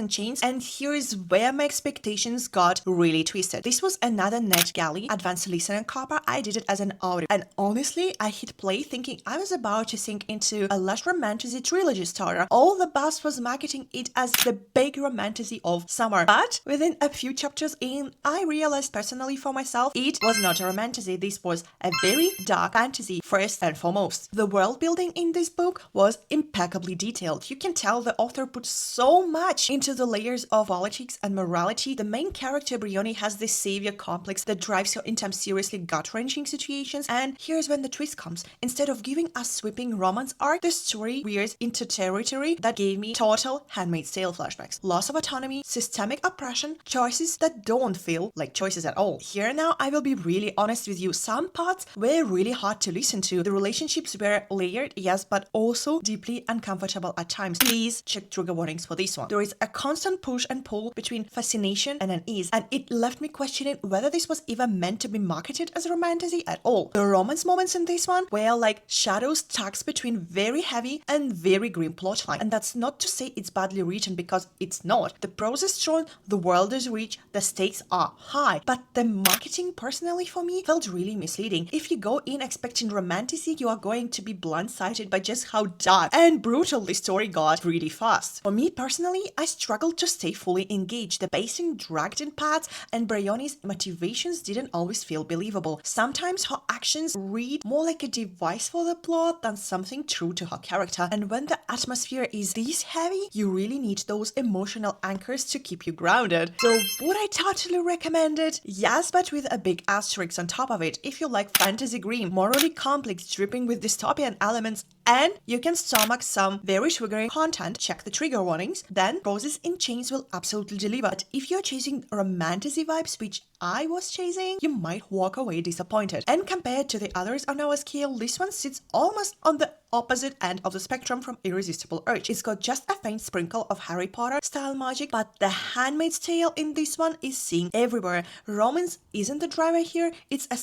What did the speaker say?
and chains, and here's where my expectations got really twisted. This was another NetGalley advanced listener copy. I did it as an audio, and honestly, I hit play thinking I was about to sink into a lush romantasy trilogy starter. All the buzz was marketing it as the big romantasy of summer, but within a few chapters in, I realized personally for myself, it was not a romantasy. This was a very dark fantasy first and foremost. The world building in this book was impeccably detailed. You can tell the author put so much into the layers of politics and morality. The main character Brioni has this savior complex that drives her into seriously gut-wrenching situations, and here's when the twist comes. Instead of giving a sweeping romance arc, the story veers into territory that gave me total Handmaid's Tale flashbacks. Loss of autonomy, systemic oppression, choices that don't feel like choices at all. Here now, I will be really honest with you. Some parts were really hard to listen to. The relationships were layered, yes, but also deeply uncomfortable at times. Please check trigger warnings for this one. There is a constant push and pull between fascination and unease, and it left me questioning whether this was even meant to be marketed as a romantasy at all. The romance moments in this one were like shadows tucked between very heavy and very grim plotline. And that's not to say it's badly written, because it's not. The prose is strong, the world is rich, the stakes are high, but the marketing personally for me felt really misleading. If you go in expecting romantasy, you are going to be blindsided by just how dark and brutal the story got really fast. For me personally, I struggled to stay fully engaged. The pacing dragged in parts, and Brioni's motivations didn't always feel believable. Sometimes her actions read more like a device for the plot than something true to her character, and when the atmosphere is this heavy, you really need those emotional anchors to keep you grounded. So would I totally recommend it? Yes, but with a big asterisk on top of it. If you like fantasy grim, morally complex, dripping with dystopian elements, and you can stomach some very triggering content, check the trigger warnings, then Roses in Chains will absolutely deliver. But if you're chasing romantasy vibes, which I was chasing, you might walk away disappointed. And compared to the others on our scale, this one sits almost on the opposite end of the spectrum from Irresistible Urge. It's got just a faint sprinkle of Harry Potter style magic, but the Handmaid's Tale in this one is seen everywhere. Romance isn't the driver here, it's a